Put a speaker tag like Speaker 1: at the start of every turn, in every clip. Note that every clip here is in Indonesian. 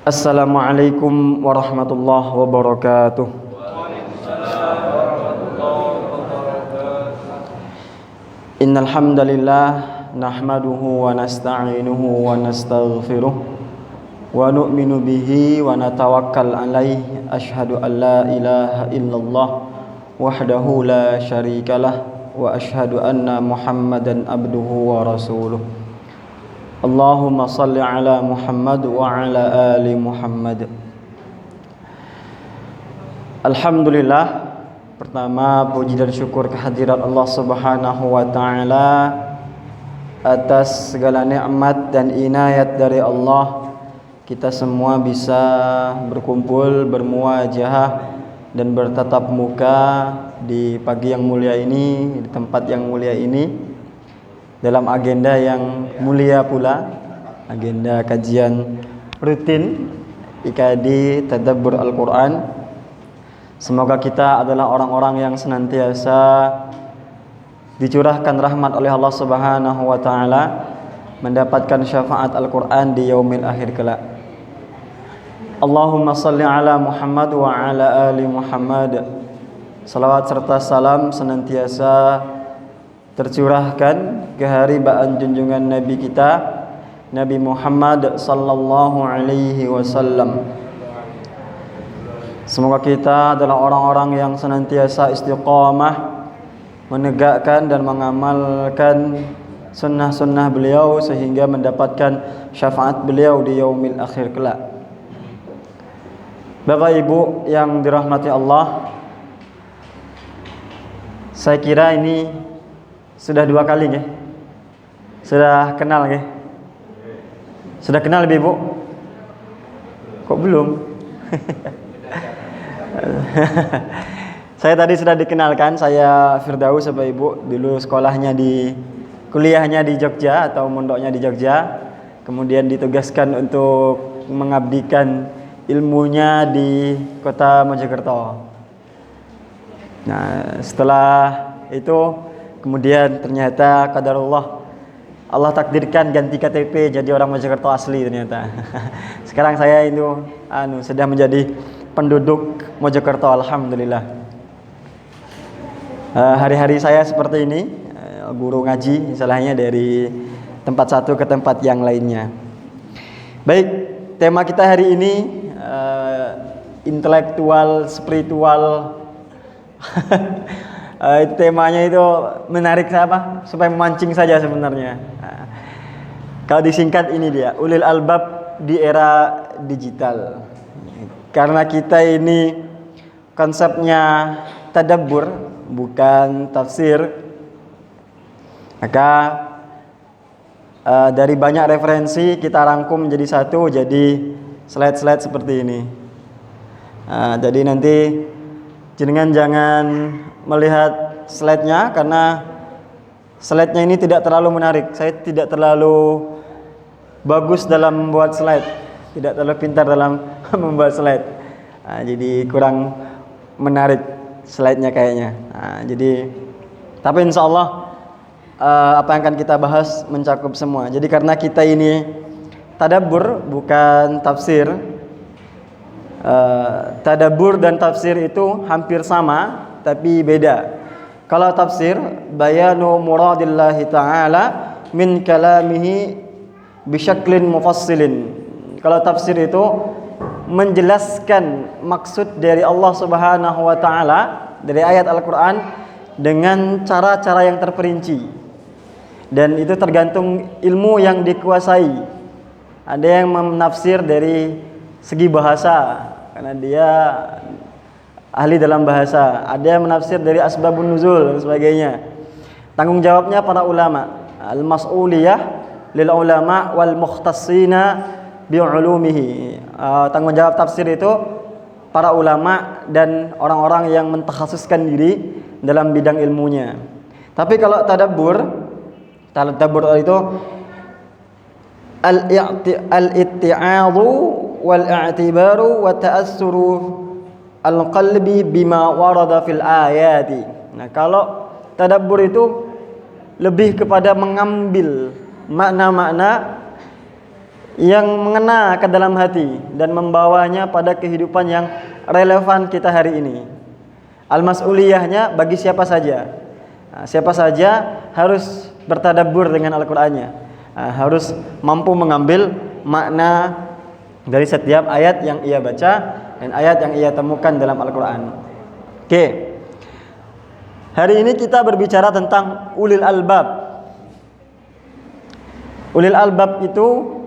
Speaker 1: Assalamualaikum warahmatullahi wabarakatuh. Innal hamdalillah nahmaduhu wa nasta'inuhu wa nastaghfiruh wa nu'minu bihi wa natawakkal alaihi. Asyhadu an la ilaha illallah wahdahu la syarikalah wa asyhadu anna Muhammadan abduhu wa rasuluh. Allahumma salli ala Muhammad wa ala ali Muhammad. Alhamdulillah, pertama puji dan syukur kehadirat Allah Subhanahu wa taala atas segala nikmat dan inayat dari Allah. Kita semua bisa berkumpul, bermuajahah dan bertatap muka di pagi yang mulia ini, di tempat yang mulia ini, dalam agenda yang mulia pula, agenda kajian rutin IKD Tadabbur Al-Quran. Semoga kita adalah orang-orang yang senantiasa dicurahkan rahmat oleh Allah Subhanahu wa taala, mendapatkan syafaat Al-Quran di yaumil akhir kelak. Allahumma salli ala Muhammad wa ala ali Muhammad. Salawat serta salam senantiasa tercurahkan keharibaan junjungan Nabi kita, Nabi Muhammad sallallahu alaihi wasallam. Semoga kita adalah orang-orang yang senantiasa istiqamah menegakkan dan mengamalkan sunnah-sunnah beliau sehingga mendapatkan syafaat beliau di yaumil akhir kelak. Bapak Ibu yang dirahmati Allah, saya kira ini sudah 2 kali ya? Sudah kenal ya? Sudah kenal Ibu? Kok belum? Saya tadi sudah dikenalkan, saya Firdaus Bapak Ibu. Dulu kuliahnya di Jogja atau mondoknya di Jogja. Kemudian ditugaskan untuk mengabdikan ilmunya di kota Mojokerto. Nah, setelah itu kemudian ternyata qadarullah Allah takdirkan ganti KTP jadi orang Mojokerto asli ternyata. Sekarang saya itu sudah menjadi penduduk Mojokerto, alhamdulillah. Hari-hari saya seperti ini, guru ngaji istilahnya dari tempat satu ke tempat yang lainnya. Baik, tema kita hari ini intelektual spiritual. Temanya itu menarik supaya memancing saja sebenarnya. Kalau disingkat ini dia, ulil albab di era digital. Karena kita ini konsepnya tadabbur bukan tafsir, maka dari banyak referensi kita rangkum menjadi satu, jadi slide-slide seperti ini. Jadi nanti jenengan jangan melihat slide-nya karena slide-nya ini tidak terlalu menarik. Saya tidak terlalu bagus dalam membuat slide, tidak terlalu pintar dalam membuat slide. Jadi kurang menarik slide-nya kayaknya. Tapi insya Allah apa yang akan kita bahas mencakup semua. Jadi karena kita ini tadabbur bukan tafsir. Tadabbur dan tafsir itu hampir sama tapi beda. Kalau tafsir bayanu muradillahi ta'ala min kalamihi bisyaklin mufassilin. Kalau tafsir itu menjelaskan maksud dari Allah Subhanahu wa taala dari ayat Al-Qur'an dengan cara-cara yang terperinci. Dan itu tergantung ilmu yang dikuasai. Ada yang menafsir dari segi bahasa karena dia ahli dalam bahasa, ada yang menafsir dari asbabun nuzul dan sebagainya. Tanggung jawabnya para ulama, al-mas'uliyah lil ulama wal mukhtassina bi ulumihi. Tanggung jawab tafsir itu para ulama dan orang-orang yang mentakhasuskan diri dalam bidang ilmunya. Tapi kalau tadabbur itu al-i'ti'adhu wal-i'tibaru wa ta'assuru al-qalbi bima warada fil ayati. Nah, kalau tadabbur itu lebih kepada mengambil makna-makna yang mengena ke dalam hati dan membawanya pada kehidupan yang relevan kita hari ini. Al-mas'uliyahnya bagi siapa saja. Siapa saja harus bertadabbur dengan Al-Qur'annya. Harus mampu mengambil makna dari setiap ayat yang ia baca dan ayat yang ia temukan dalam Al-Qur'an. Oke. Hari ini kita berbicara tentang ulil albab. Ulil albab itu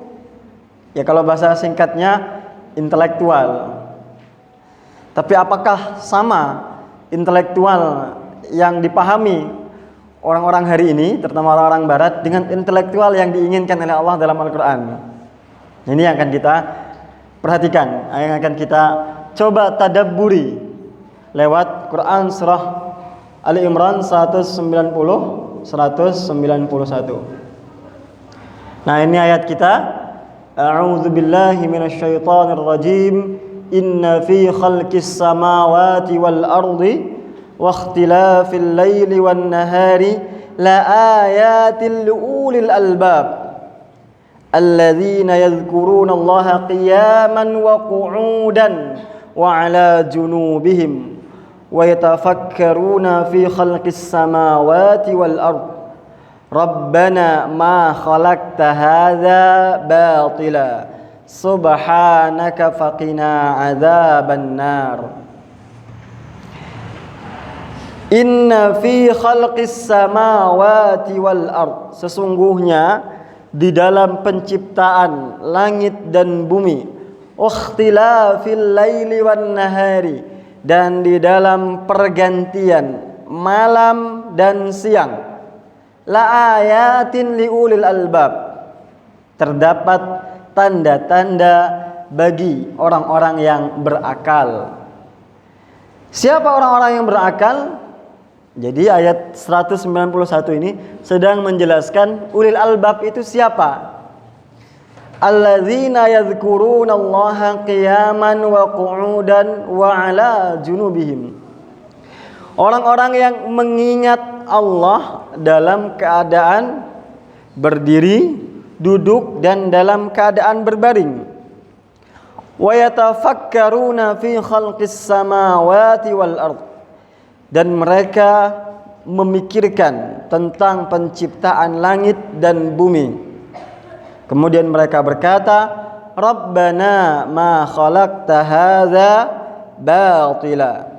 Speaker 1: ya kalau bahasa singkatnya intelektual. Tapi apakah sama intelektual yang dipahami orang-orang hari ini, terutama orang-orang barat, dengan intelektual yang diinginkan oleh Allah dalam Al-Quran? Ini yang akan kita perhatikan, yang akan kita coba tadabburi lewat Quran surah Ali Imran 190 191. Nah, ini ayat kita. A'udzu billahi minasyaitonir rajim. Inna fi khalqis samawati wal ardi wa ikhtilafil laili wan nahari la ayatin liulil albab alladzina yadhkuruna Allaha qiyaman wa qu'udan wa 'ala junubihim wa yatafakkaruna fi khalqis samawati wal ardi Rabbana ma khalaqta hadza batila subhanaka faqina adzaban nar. Inna fi khalqis samawati wal ard, sesungguhnya di dalam penciptaan langit dan bumi, ikhtilafil laili wan nahari, dan di dalam pergantian malam dan siang, la ayatin liulil albab, terdapat tanda-tanda bagi orang-orang yang berakal. Siapa orang-orang yang berakal? Jadi ayat 191 ini sedang menjelaskan ulil albab itu siapa? Alladzina yadhkurunallaha qiyaman wa qu'udan wa 'ala junubihim. Orang-orang yang mengingat Allah dalam keadaan berdiri, duduk, dan dalam keadaan berbaring. Wa yatafakkaruna fi khalqis samawati wal ard, dan mereka memikirkan tentang penciptaan langit dan bumi. Kemudian mereka berkata, Rabbana ma khalaqta hadza batila.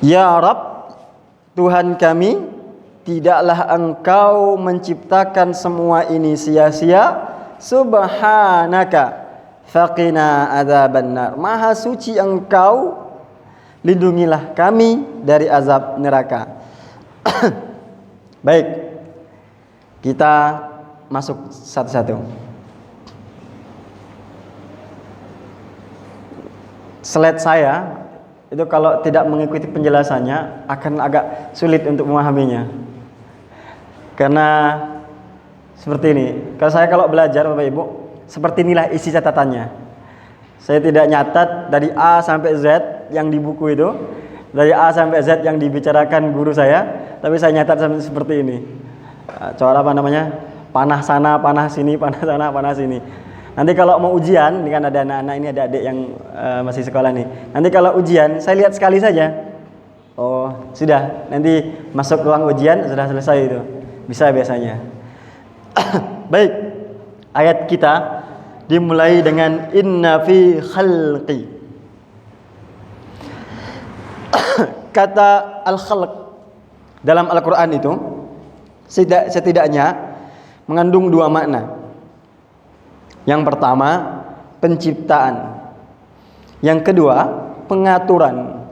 Speaker 1: Ya Rabb, Tuhan kami, tidaklah Engkau menciptakan semua ini sia-sia. Subhanaka faqina adzabannar. Maha suci Engkau, lindungilah kami dari azab neraka. Baik, kita masuk satu-satu. Slide saya itu kalau tidak mengikuti penjelasannya akan agak sulit untuk memahaminya. Karena seperti ini. Kalau belajar Bapak Ibu, seperti inilah isi catatannya. Saya tidak nyatat dari A sampai Z yang di buku itu, dari A sampai Z yang dibicarakan guru saya, tapi saya nyatat seperti ini. Cara apa namanya? Panah sana, panah sini, panah sana, panah sini. Nanti kalau mau ujian, ini kan ada anak-anak ini, ada adik yang masih sekolah nih. Nanti kalau ujian, saya lihat sekali saja. Oh, sudah. Nanti masuk ruang ujian, sudah selesai itu. Bisa biasanya. Baik, ayat kita dimulai dengan inna fi khalqi. Kata al-khalq dalam Al-Quran itu setidaknya mengandung dua makna. Yang pertama, penciptaan. Yang kedua, pengaturan.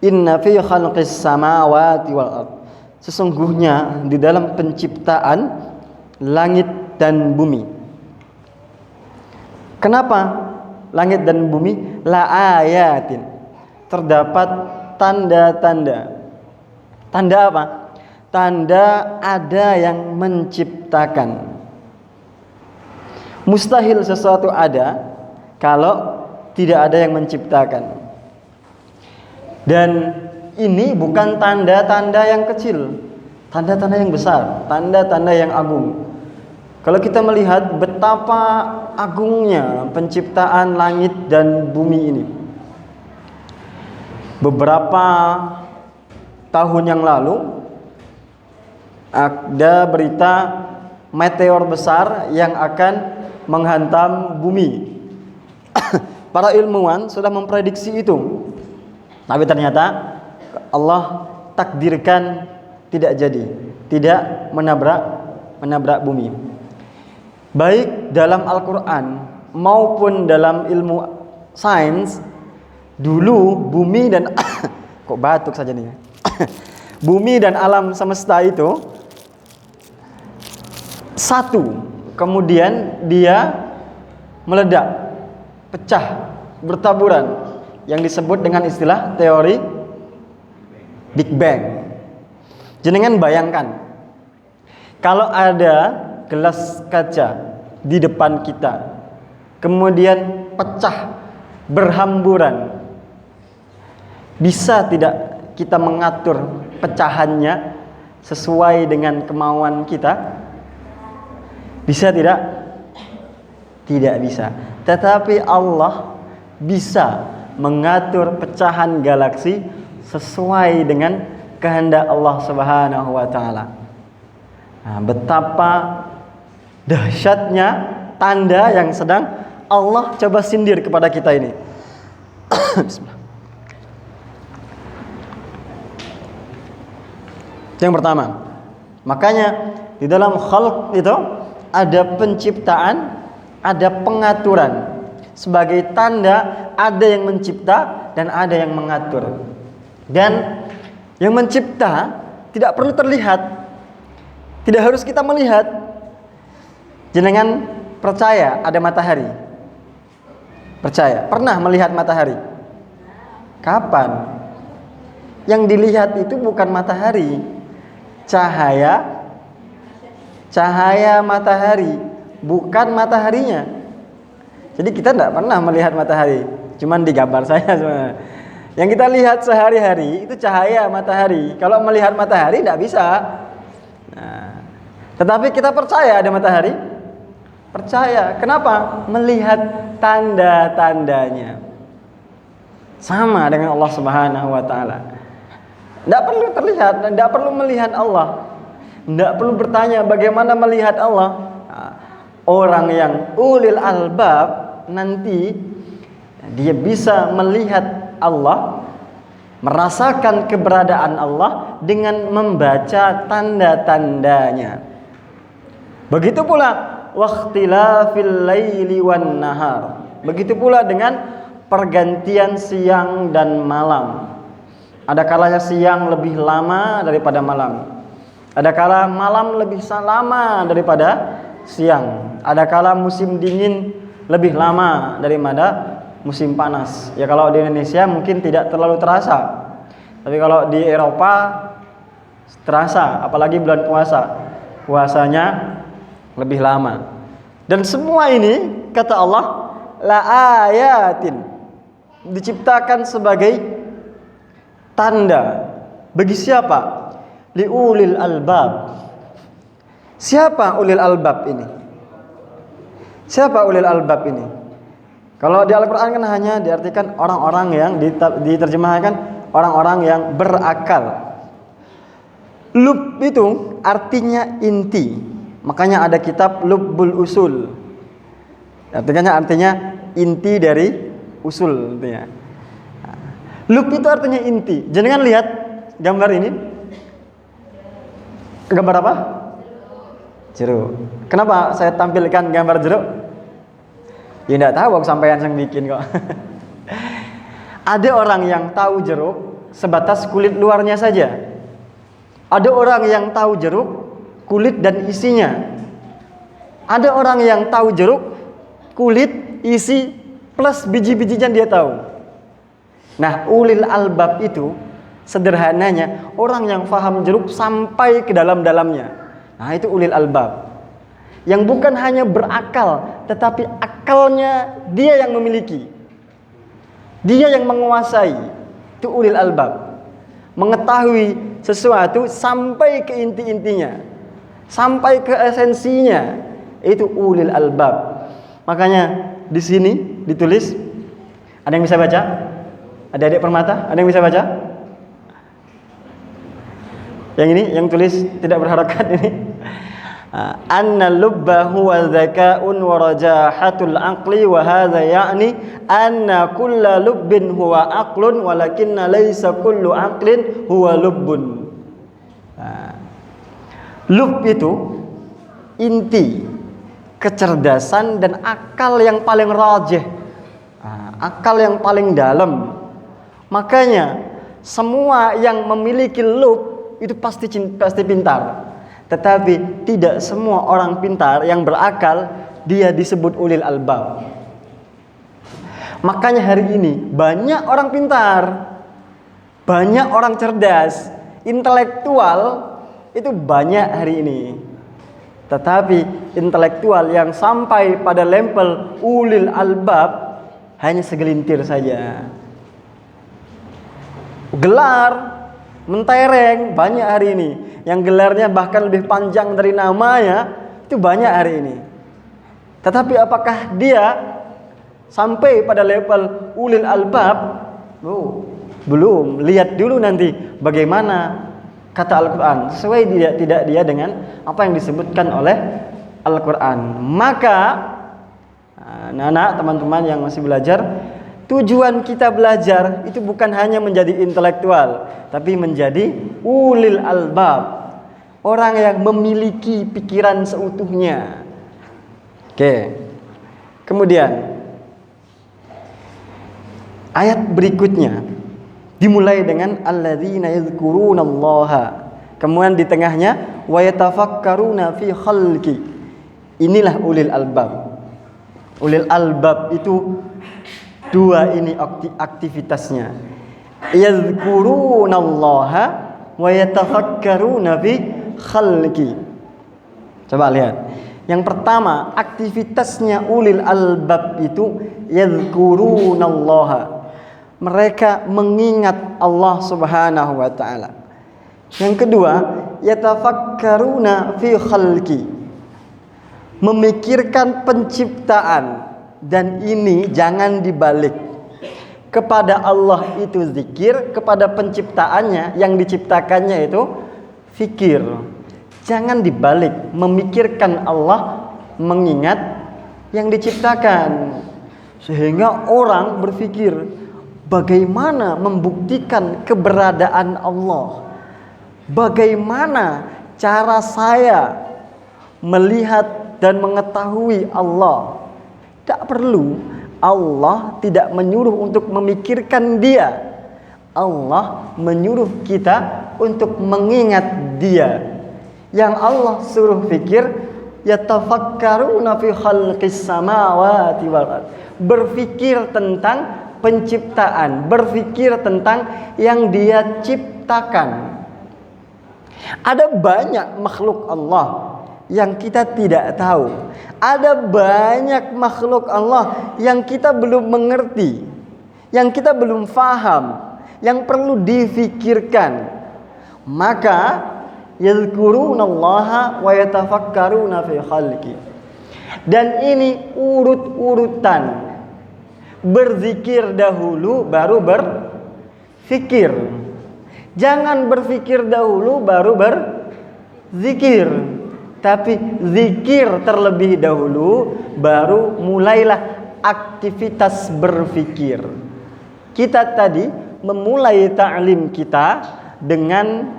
Speaker 1: Inna fi khalqis samawati wal ard. Sesungguhnya di dalam penciptaan langit dan bumi. Kenapa langit dan bumi? La ayatin. Terdapat tanda-tanda. Tanda apa? Tanda ada yang menciptakan. Mustahil sesuatu ada kalau tidak ada yang menciptakan. Dan ini bukan tanda-tanda yang kecil, tanda-tanda yang besar, tanda-tanda yang agung. Kalau kita melihat betapa agungnya penciptaan langit dan bumi ini, beberapa tahun yang lalu ada berita meteor besar yang akan menghantam bumi. Para ilmuwan sudah memprediksi itu, tapi ternyata Allah takdirkan tidak jadi, tidak menabrak bumi. Baik dalam Al-Quran maupun dalam ilmu sains, dulu bumi dan kok batuk saja nih. Bumi dan alam semesta itu satu, kemudian dia meledak, pecah, bertaburan, yang disebut dengan istilah teori Big Bang. Jenengan bayangkan, kalau ada gelas kaca di depan kita, kemudian pecah, berhamburan, bisa tidak kita mengatur pecahannya sesuai dengan kemauan kita? Bisa tidak? Tidak bisa. Tetapi Allah bisa mengatur pecahan galaksi sesuai dengan kehendak Allah Subhanahu wa taala. Nah, betapa dahsyatnya tanda yang sedang Allah coba sindir kepada kita ini. Bismillah. Yang pertama, makanya di dalam khalq itu ada penciptaan, ada pengaturan. Sebagai tanda ada yang mencipta dan ada yang mengatur. Dan yang mencipta tidak perlu terlihat, tidak harus kita melihat. Jenengan percaya ada matahari? Percaya? Pernah melihat matahari? Kapan? Yang dilihat itu bukan matahari, cahaya matahari, bukan mataharinya. Jadi kita tidak pernah melihat matahari, cuman di gambar saya sebenarnya. Yang kita lihat sehari-hari itu cahaya matahari. Kalau melihat matahari tidak bisa. Nah, tetapi kita percaya ada matahari. Percaya. Kenapa? Melihat tanda-tandanya. Sama dengan Allah Subhanahu wa taala. Tidak perlu terlihat, tidak perlu melihat Allah. Tidak perlu bertanya bagaimana melihat Allah. Nah, orang yang ulil albab nanti dia bisa melihat Allah, merasakan keberadaan Allah dengan membaca tanda-tandanya. Begitu pula waqtilafil laili wan nahar. Begitu pula dengan pergantian siang dan malam. Ada kalanya siang lebih lama daripada malam. Ada kala malam lebih lama daripada siang. Ada kala musim dingin lebih lama daripada musim panas. Ya kalau di Indonesia mungkin tidak terlalu terasa. Tapi kalau di Eropa terasa, apalagi bulan puasa. Puasanya lebih lama. Dan semua ini kata Allah la ayatin, diciptakan sebagai tanda. Bagi siapa? Liulil albab. Siapa ulil albab ini? Siapa ulil albab ini? Kalau di Al-Quran kan hanya diartikan orang-orang yang diterjemahkan orang-orang yang berakal. Lub itu artinya inti. Makanya ada kitab Lubbul Usul. Artinya inti dari usul. Lub itu artinya inti. Jangan lihat gambar ini. Gambar apa? Jeruk. Kenapa saya tampilkan gambar jeruk? Ya enggak tahu, aku sampean yang bikin kok. Ada orang yang tahu jeruk sebatas kulit luarnya saja. Ada orang yang tahu jeruk kulit dan isinya. Ada orang yang tahu jeruk kulit, isi plus biji-bijinya dia tahu. Nah, ulil albab itu sederhananya orang yang faham jeruk sampai ke dalam-dalamnya. Nah, itu ulil albab. Yang bukan hanya berakal, tetapi akalnya dia yang memiliki. Dia yang menguasai. Itu ulil albab. Mengetahui sesuatu sampai ke inti-intinya, sampai ke esensinya. Itu ulil albab. Makanya di sini ditulis, ada yang bisa baca? Adik-adik permata, ada yang bisa baca? Yang ini, yang tulis tidak berharokat ini. Anna lubba huwa dzaka'un wa rajahatul aqli wa hadza ya'ni anna kulla lubbin huwa aqlun walakinna laysa kullu aqlin huwa lubbun. Lub itu inti kecerdasan dan akal yang paling rajih, akal yang paling dalam. Makanya semua yang memiliki lub itu pasti pintar. Tetapi tidak semua orang pintar yang berakal dia disebut ulil albab. Makanya hari ini banyak orang pintar, banyak orang cerdas, intelektual itu banyak hari ini. Tetapi intelektual yang sampai pada level ulil albab hanya segelintir saja. Gelar mentereng banyak hari ini. Yang gelarnya bahkan lebih panjang dari namanya, itu banyak hari ini. Tetapi apakah dia sampai pada level ulil albab? Oh, belum. Lihat dulu nanti bagaimana kata Al-Quran. Sesuai tidak dia dengan apa yang disebutkan oleh Al-Quran. Maka anak-anak, teman-teman yang masih belajar, tujuan kita belajar itu bukan hanya menjadi intelektual, tapi menjadi ulil albab. Orang yang memiliki pikiran seutuhnya. Oke. Kemudian ayat berikutnya dimulai dengan alladzina yadhkurunallaha. Kemudian di tengahnya wa yatafakkaruna fi khalqi. Inilah ulil albab. Ulil albab itu dua ini aktivitasnya. Yadhkurunallaha wa yatafakkaruna fi khalqi. Coba lihat. Yang pertama, aktivitasnya ulil albab itu yadhkurunallaha. Mereka mengingat Allah Subhanahu wa taala. Yang kedua, yatafakkaruna fi khalqi. Memikirkan penciptaan, dan ini jangan dibalik. Kepada Allah itu zikir, kepada penciptaannya yang diciptakannya itu fikir. Jangan dibalik, memikirkan Allah, mengingat yang diciptakan. Sehingga orang berpikir, bagaimana membuktikan keberadaan Allah? Bagaimana cara saya melihat dan mengetahui Allah? Tak perlu. Allah tidak menyuruh untuk memikirkan Dia. Allah menyuruh kita untuk mengingat Dia. Yang Allah suruh fikir, yatafakkaruna fi khalqis samawati wal ardh. Berfikir tentang penciptaan, berfikir tentang yang Dia ciptakan. Ada banyak makhluk Allah yang kita tidak tahu. Ada banyak makhluk Allah yang kita belum mengerti, yang kita belum faham, yang perlu difikirkan. Maka yadhkurunallaha wa yatafakkaruna fi khalqi. Dan ini urut-urutan. Berzikir dahulu baru berfikir. Jangan berfikir dahulu baru berzikir. Tapi zikir terlebih dahulu, baru mulailah aktivitas berfikir. Kita tadi memulai ta'lim kita dengan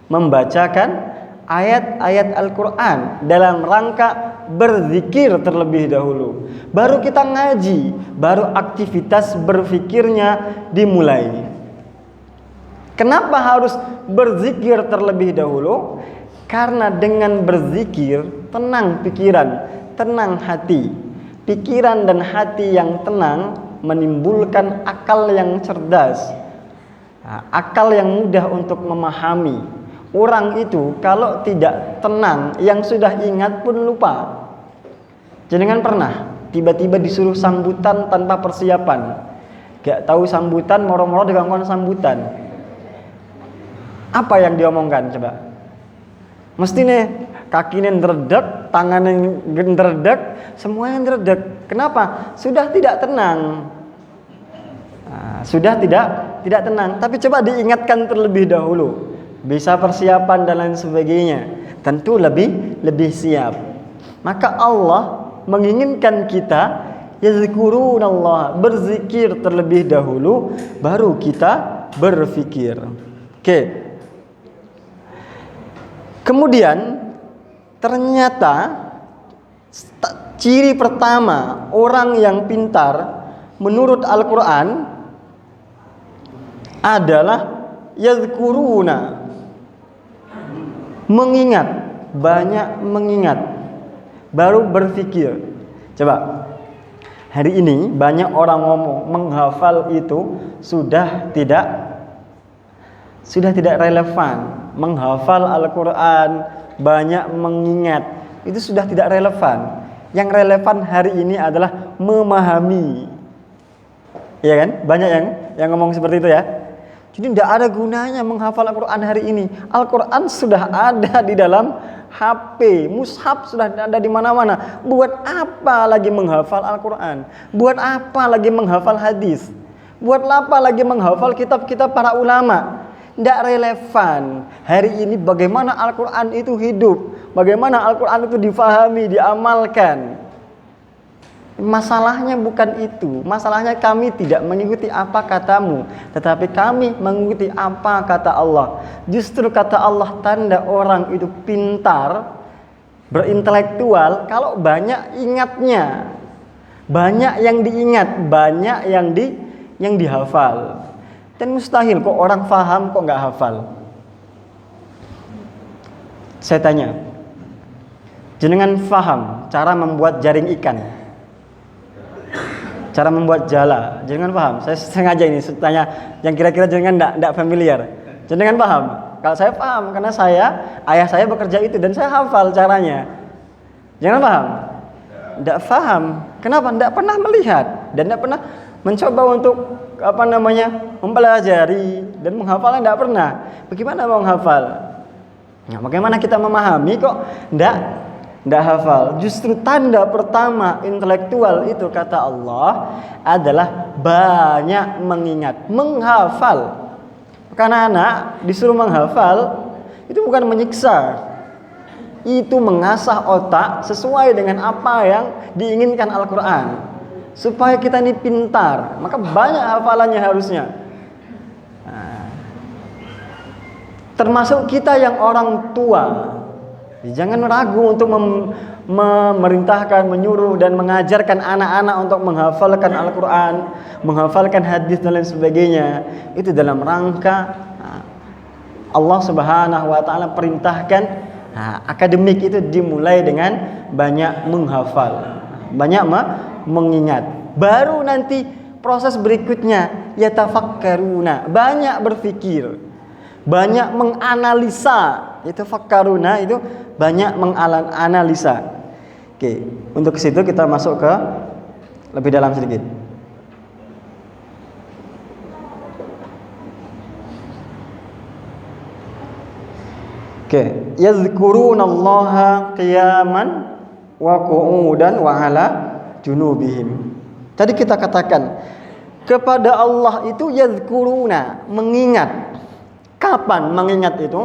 Speaker 1: membacakan ayat-ayat Al-Quran dalam rangka berzikir terlebih dahulu. Baru kita ngaji, baru aktivitas berfikirnya dimulai. Kenapa harus berzikir terlebih dahulu? Karena dengan berzikir tenang pikiran, tenang hati. Pikiran dan hati yang tenang menimbulkan akal yang cerdas, akal yang mudah untuk memahami. Orang itu kalau tidak tenang, yang sudah ingat pun lupa. Jenengan pernah tiba-tiba disuruh sambutan tanpa persiapan, gak tahu sambutan, moro-moro digangguan sambutan. Apa yang diomongkan coba? Mesti nih kakinya ngeredek, tangan yang ngedredeg, semuanya ngedredeg. Kenapa? Sudah tidak tenang. Sudah tidak tenang. Tapi coba diingatkan terlebih dahulu. Bisa persiapan dan lain sebagainya. Tentu lebih siap. Maka Allah menginginkan kita yazkurunallah, berzikir terlebih dahulu, baru kita berfikir. Oke. Kemudian ternyata ciri pertama orang yang pintar menurut Al-Quran adalah yazkuruna, mengingat, banyak mengingat, baru berfikir. Coba, hari ini banyak orang ngomong menghafal itu sudah tidak relevan. Menghafal Al-Quran, banyak mengingat, itu sudah tidak relevan. Yang relevan hari ini adalah memahami. Iya kan? Banyak yang ngomong seperti itu ya. Jadi tidak ada gunanya menghafal Al-Quran hari ini. Al-Quran sudah ada di dalam HP, mushaf sudah ada di mana-mana. Buat apa lagi menghafal Al-Quran? Buat apa lagi menghafal hadis? Buat apa lagi menghafal kitab-kitab para ulama? Tidak relevan. Hari ini bagaimana Al-Quran itu hidup, bagaimana Al-Quran itu difahami, diamalkan. Masalahnya bukan itu. Masalahnya kami tidak mengikuti apa katamu, tetapi kami mengikuti apa kata Allah. Justru kata Allah tanda orang itu pintar, berintelektual kalau banyak ingatnya. Banyak yang diingat, banyak yang dihafal. Dan mustahil kok orang faham kok nggak hafal. Saya tanya, jenengan faham cara membuat jaring ikan, cara membuat jala, jenengan paham? Saya sengaja ini tanya yang kira-kira jenengan enggak familiar. Jenengan paham? Kalau saya paham karena ayah saya bekerja itu dan saya hafal caranya. Jenengan paham? Enggak paham. Kenapa? Enggak pernah melihat dan enggak pernah mencoba untuk mempelajari dan menghafalnya enggak pernah. Bagaimana mau menghafal? Nah, bagaimana kita memahami kok enggak hafal? Justru tanda pertama intelektual itu kata Allah adalah banyak mengingat, menghafal. Karena anak disuruh menghafal itu bukan menyiksa, itu mengasah otak sesuai dengan apa yang diinginkan Al-Quran, supaya kita ini pintar. Maka banyak hafalannya harusnya. Termasuk kita yang orang tua, jangan ragu untuk memerintahkan, menyuruh dan mengajarkan anak-anak untuk menghafalkan Al-Quran, menghafalkan hadis dan lain sebagainya. Itu dalam rangka Allah Subhanahu wa taala perintahkan akademik itu dimulai dengan banyak menghafal, banyak mengingat. Baru nanti proses berikutnya yatafakkaruna, banyak berfikir, banyak menganalisa. Yatafakkaruna itu banyak menganalisa. Oke, untuk ke situ kita masuk ke lebih dalam sedikit. Oke, yazkurunallaha qiyaman wa qu'udan wa ala junubihim. Tadi kita katakan kepada Allah itu yazkuruna, mengingat. Kapan mengingat itu?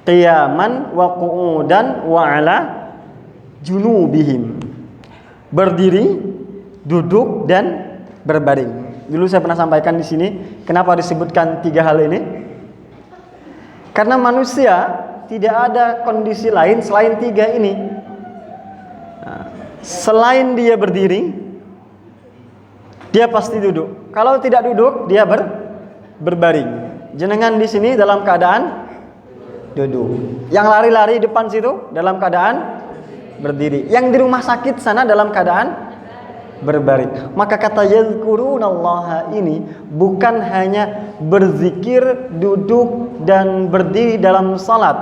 Speaker 1: Qiyaman wa qu'udan wa ala junubihim. Berdiri, duduk dan berbaring. Dulu saya pernah sampaikan di sini, kenapa disebutkan tiga hal ini? Karena manusia tidak ada kondisi lain selain tiga ini. Selain dia berdiri, dia pasti duduk. Kalau tidak duduk, dia berbaring. Jenengan di sini dalam keadaan duduk. Yang lari-lari depan situ dalam keadaan berdiri. Yang di rumah sakit sana dalam keadaan berbaring. Maka kata yazkurunallaha ini bukan hanya berzikir, duduk dan berdiri dalam salat,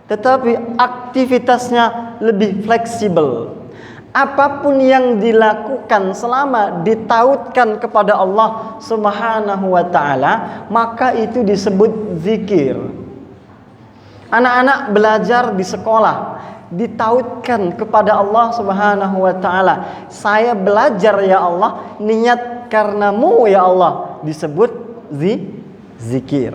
Speaker 1: tetapi aktivitasnya lebih fleksibel. Apapun yang dilakukan selama ditautkan kepada Allah Subhanahu wa taala, maka itu disebut zikir. Anak-anak belajar di sekolah, ditautkan kepada Allah Subhanahu wa taala. Saya belajar ya Allah, niat karenamu ya Allah, disebut zikir.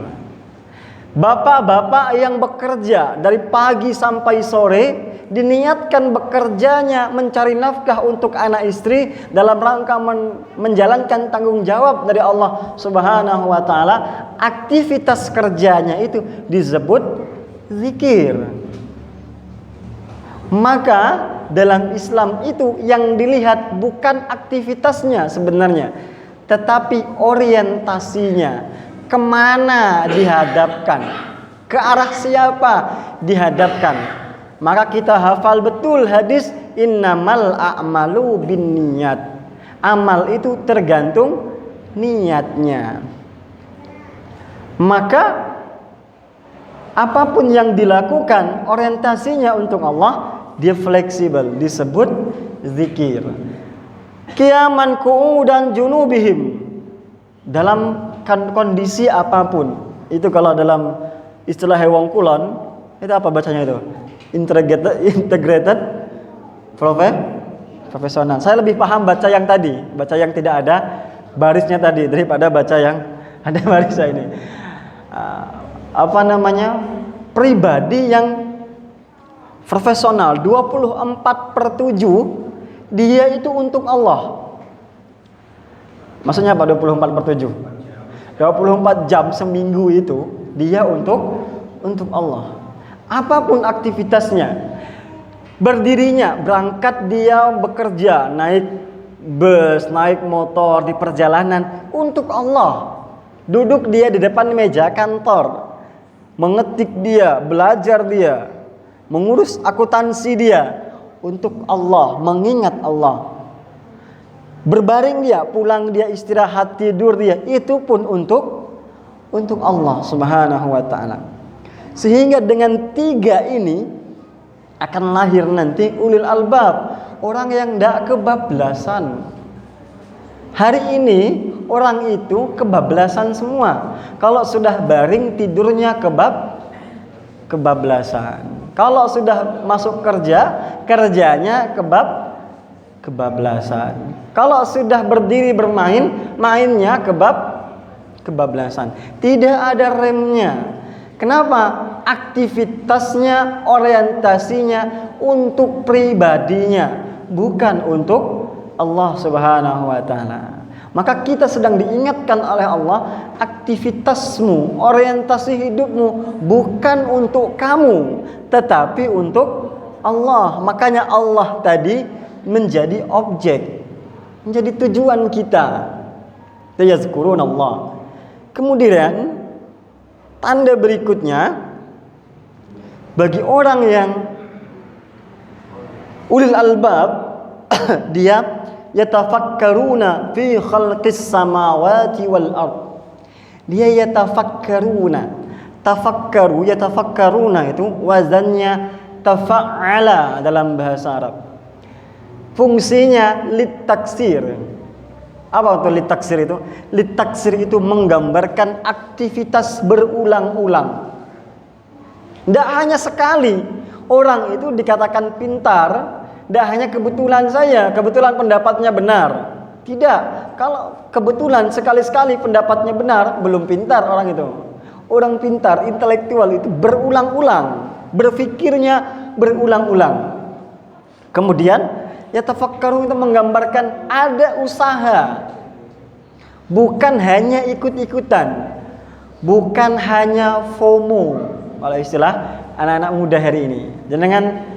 Speaker 1: Bapak-bapak yang bekerja dari pagi sampai sore, diniatkan bekerjanya mencari nafkah untuk anak istri dalam rangka menjalankan tanggung jawab dari Allah Subhanahu wa taala. Aktivitas kerjanya itu disebut zikir. Maka dalam Islam itu yang dilihat bukan aktivitasnya sebenarnya, tetapi orientasinya. Kemana dihadapkan, ke arah siapa dihadapkan. Maka kita hafal betul hadis innamal a'malu binniyat. Amal itu tergantung niatnya. Maka apapun yang dilakukan orientasinya untuk Allah, dia fleksibel, disebut zikir. Qiyaman qu'udan junubihim, dalam kondisi apapun. Itu kalau dalam istilah wong kulon, itu apa bacanya itu? Integrated profesional. Saya lebih paham baca yang tadi, baca yang tidak ada barisnya tadi daripada baca yang ada barisnya ini. Pribadi yang profesional 24/7, dia itu untuk Allah. Maksudnya apa 24/7? 24 jam seminggu itu dia untuk Allah. Apapun aktivitasnya, berdirinya, berangkat dia bekerja, naik bus, naik motor di perjalanan untuk Allah. Duduk dia di depan meja kantor, mengetik dia, belajar dia, mengurus akuntansi dia untuk Allah, mengingat Allah. Berbaring dia, pulang dia, istirahat, tidur dia, itu pun untuk Allah Subhanahu wa taala. Sehingga dengan tiga ini akan lahir nanti ulil albab, orang yang tidak kebablasan. Hari ini orang itu kebablasan semua. Kalau sudah baring tidurnya kebablasan. Kalau sudah masuk kerjanya kebablasan. Kalau sudah berdiri bermain, mainnya kebablasan. Tidak ada remnya. Kenapa? Aktivitasnya, orientasinya untuk pribadinya, bukan untuk Allah Subhanahu wa taala. Maka kita sedang diingatkan oleh Allah, aktivitasmu, orientasi hidupmu bukan untuk kamu, tetapi untuk Allah. Makanya Allah tadi menjadi objek, menjadi tujuan kita. Yazkurun Allah. Kemudian tanda berikutnya, bagi orang yang ulil albab, dia yatafakkaruna fi khalqis samawati wal ard. Dia yatafakkaruna. Yatafakkaruna itu wazannya tafa'ala dalam bahasa Arab. Fungsinya litaksir. Apa itu litaksir itu? Litaksir itu menggambarkan aktivitas berulang-ulang. Tidak hanya sekali orang itu dikatakan pintar. Tidak hanya kebetulan pendapatnya benar. Tidak. Kalau kebetulan sekali-sekali pendapatnya benar, belum pintar orang itu. Orang pintar, intelektual itu berulang-ulang, berfikirnya berulang-ulang. Kemudian yatafakkaru itu menggambarkan ada usaha. Bukan hanya ikut-ikutan. Bukan hanya FOMO. Kalau istilah anak-anak muda hari ini. Jangan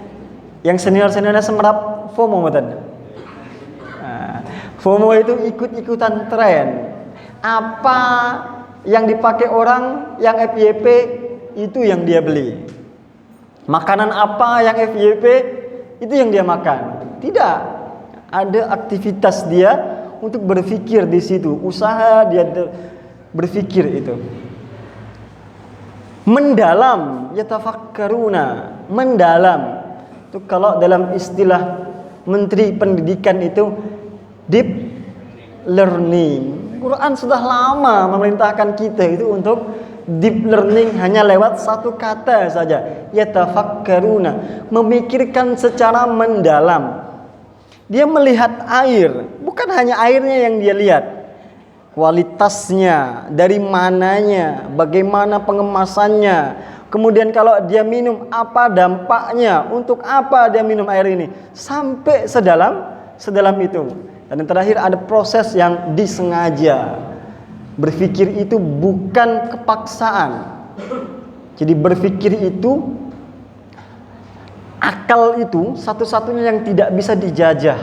Speaker 1: yang senior-seniornya semerap FOMO betul. FOMO itu ikut-ikutan tren. Apa yang dipakai orang yang FYP itu yang dia beli. Makanan apa yang FYP itu yang dia makan. Tidak. Ada aktivitas dia untuk berpikir di situ. Usaha dia berpikir itu. Mendalam, yatafakkaruna, mendalam. Itu kalau dalam istilah Menteri Pendidikan itu deep learning. Quran sudah lama memerintahkan kita itu untuk Deep learning hanya lewat satu kata saja, yatafakkaruna, memikirkan secara mendalam. Dia melihat air, bukan hanya airnya yang dia lihat, kualitasnya, dari mananya, bagaimana pengemasannya, kemudian kalau dia minum apa dampaknya, untuk apa dia minum air ini, sampai sedalam itu. Dan yang terakhir ada proses yang disengaja. Berpikir itu bukan kepaksaan. Jadi berpikir itu, akal itu satu-satunya yang tidak bisa dijajah.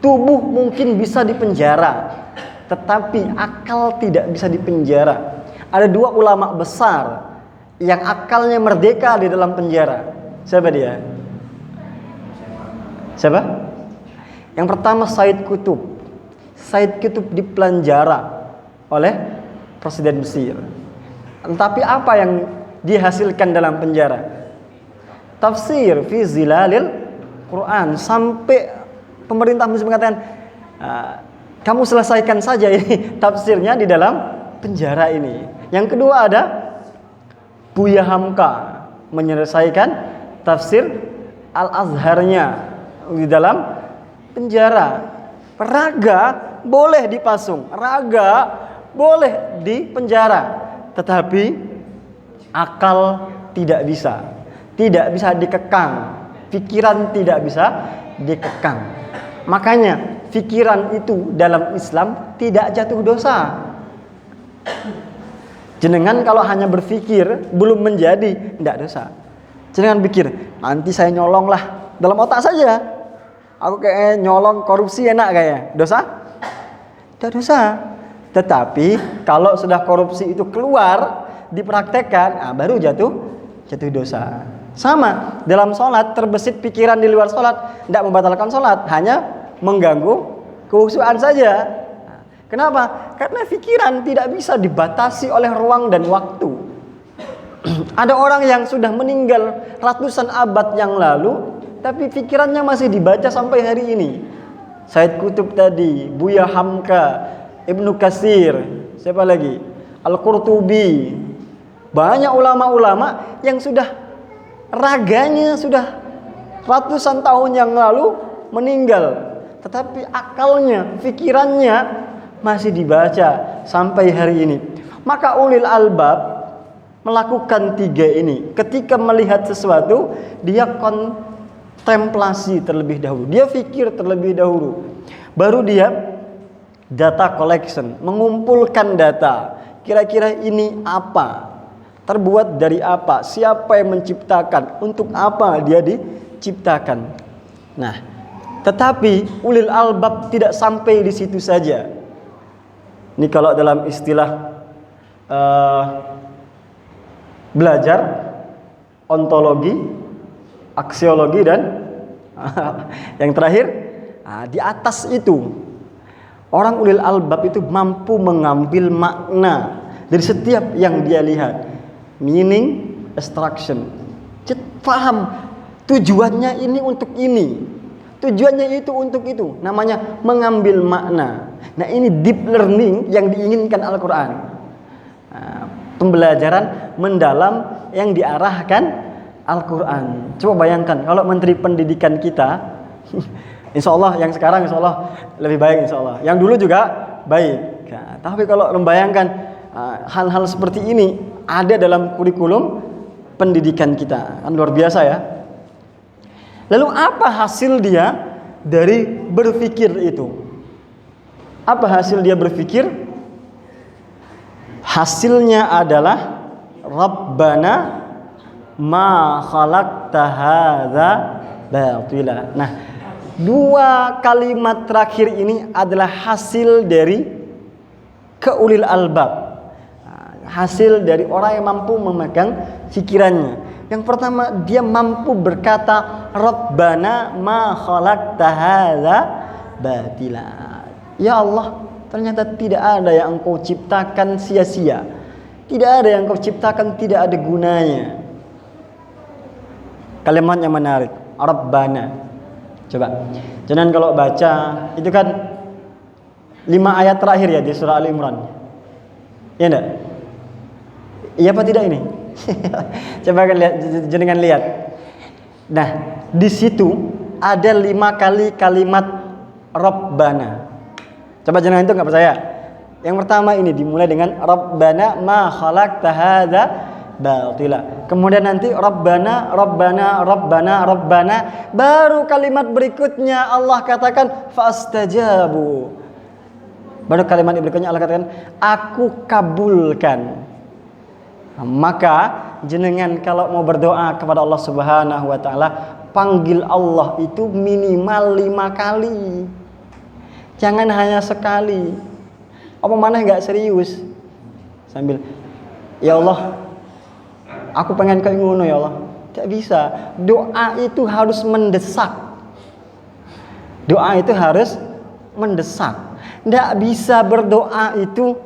Speaker 1: Tubuh mungkin bisa dipenjara, tetapi akal tidak bisa dipenjara. Ada dua ulama besar yang akalnya merdeka di dalam penjara. Siapa dia? Siapa? Yang pertama Said Qutb. Said Qutb dipenjara oleh Presiden Mesir. Tetapi apa yang dihasilkan dalam penjara? Tafsir fi zilalil Quran, sampai pemerintah Mesir mengatakan, kamu selesaikan saja ini tafsirnya di dalam penjara ini. Yang kedua ada Buya Hamka menyelesaikan tafsir Al-Azharnya di dalam penjara. Raga boleh dipasung, raga boleh di penjara, tetapi akal tidak bisa. Tidak bisa dikekang, pikiran tidak bisa dikekang. Makanya pikiran itu dalam Islam tidak jatuh dosa. Jenengan kalau hanya berpikir belum menjadi, tidak dosa. Jenengan pikir, nanti saya nyolong lah, dalam otak saja. Aku kayak nyolong, korupsi enak kayaknya, dosa? Tidak dosa. Tetapi kalau sudah korupsi itu keluar, dipraktekkan, baru jatuh dosa. Sama dalam sholat, terbesit pikiran di luar sholat, tidak membatalkan sholat, hanya mengganggu kekhusyuan saja. Kenapa? Karena pikiran tidak bisa dibatasi oleh ruang dan waktu. Ada orang yang sudah meninggal ratusan abad yang lalu, tapi pikirannya masih dibaca sampai hari ini. Said Qutb tadi, Buya Hamka, Ibnu Katsir, siapa lagi? Al-Qurtubi. Banyak ulama-ulama yang sudah raganya sudah ratusan tahun yang lalu meninggal, tetapi akalnya, pikirannya masih dibaca sampai hari ini. Maka ulil albab melakukan tiga ini. Ketika melihat sesuatu, dia kontemplasi terlebih dahulu, dia pikir terlebih dahulu, baru dia data collection, mengumpulkan data. Kira-kira ini apa? Terbuat dari apa? Siapa yang menciptakan? Untuk apa dia diciptakan? Nah, tetapi ulil albab tidak sampai di situ saja. Ini kalau dalam istilah belajar ontologi, aksiologi, dan yang terakhir, di atas itu orang ulil albab itu mampu mengambil makna dari setiap yang dia lihat. Meaning, extraction. Paham tujuannya ini untuk ini, tujuannya itu untuk itu. Namanya mengambil makna. Nah, ini deep learning yang diinginkan Al-Quran. Pembelajaran mendalam yang diarahkan Al-Quran. Coba bayangkan kalau Menteri Pendidikan kita, insya Allah yang sekarang insya Allah lebih baik, insya Allah. Yang dulu juga baik. Nah, tapi kalau membayangkan hal-hal seperti ini ada dalam kurikulum pendidikan kita, kan luar biasa ya. Lalu apa hasil dia dari berpikir itu? Apa hasil dia berpikir? Hasilnya adalah Rabbana ma khalaqta hadza batila. Nah, dua kalimat terakhir ini adalah hasil dari keulil albab. Hasil dari orang yang mampu memegang pikirannya. Yang pertama, dia mampu berkata Rabbana ma khalaqta hadza batila. Ya Allah, ternyata tidak ada yang Engkau ciptakan sia-sia. Tidak ada yang Engkau ciptakan tidak ada gunanya. Kalimatnya menarik, Rabbana. Coba, jangan kalau baca itu kan 5 ayat terakhir ya di surah Al Imran. Ya enggak? Iya apa tidak ini? Coba kan lihat, jenengan lihat. Nah, di situ ada 5 kali kalimat Rabbana. Coba jenengan itu nggak percaya. Yang pertama ini dimulai dengan Rabbana ma khalaqta hadza batila. Kemudian nanti Rabbana, Rabbana, Rabbana, Rabbana. Baru kalimat berikutnya Allah katakan fastajabu. Baru kalimat berikutnya Allah katakan aku kabulkan. Nah, maka jenengan kalau mau berdoa kepada Allah Subhanahu wa taala, panggil Allah itu minimal 5 kali. Jangan hanya sekali. Apa mana enggak serius? Sambil ya Allah, aku pengen kayak ngono ya Allah. Tidak bisa. Doa itu harus mendesak. Doa itu harus mendesak. Tidak bisa berdoa itu,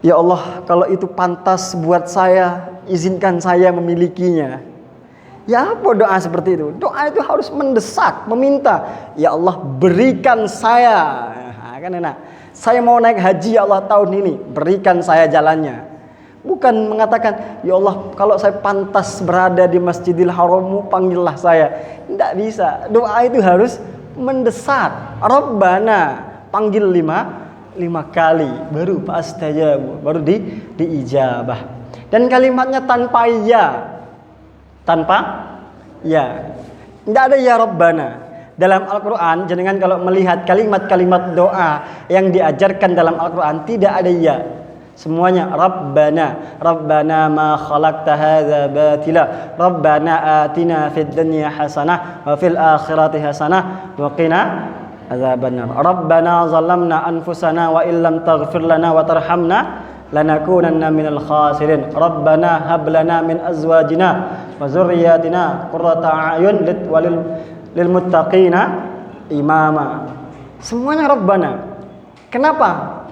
Speaker 1: ya Allah, kalau itu pantas buat saya, izinkan saya memilikinya. Ya apa doa seperti itu? Doa itu harus mendesak, meminta. Ya Allah, berikan saya. Nah, kan enak. Saya mau naik haji ya Allah tahun ini, berikan saya jalannya. Bukan mengatakan, ya Allah, kalau saya pantas berada di Masjidil Harammu, panggillah saya. Tidak bisa. Doa itu harus mendesak. Rabbana, panggil 5 kali, baru fastajabu, baru diijabah. Dan kalimatnya tanpa ya. Tanpa ya. Tidak ada ya Rabbana. Dalam Al-Quran, jenengan kalau melihat kalimat-kalimat doa yang diajarkan dalam Al-Quran, tidak ada ya. Semuanya Rabbana, Rabbana ma khalaqta hadza batila, Rabbana atina fid dunya hasanah wa fil akhirati hasanah wa qina azabannar. Rabbana zalamna anfusana wa illam taghfir lana wa tarhamna lanakunanna minal khasirin. Rabbana hab lana min azwajina wa dzurriyyatina qurrata a'yun lil muttaqina imama. Semuanya Rabbana. Kenapa?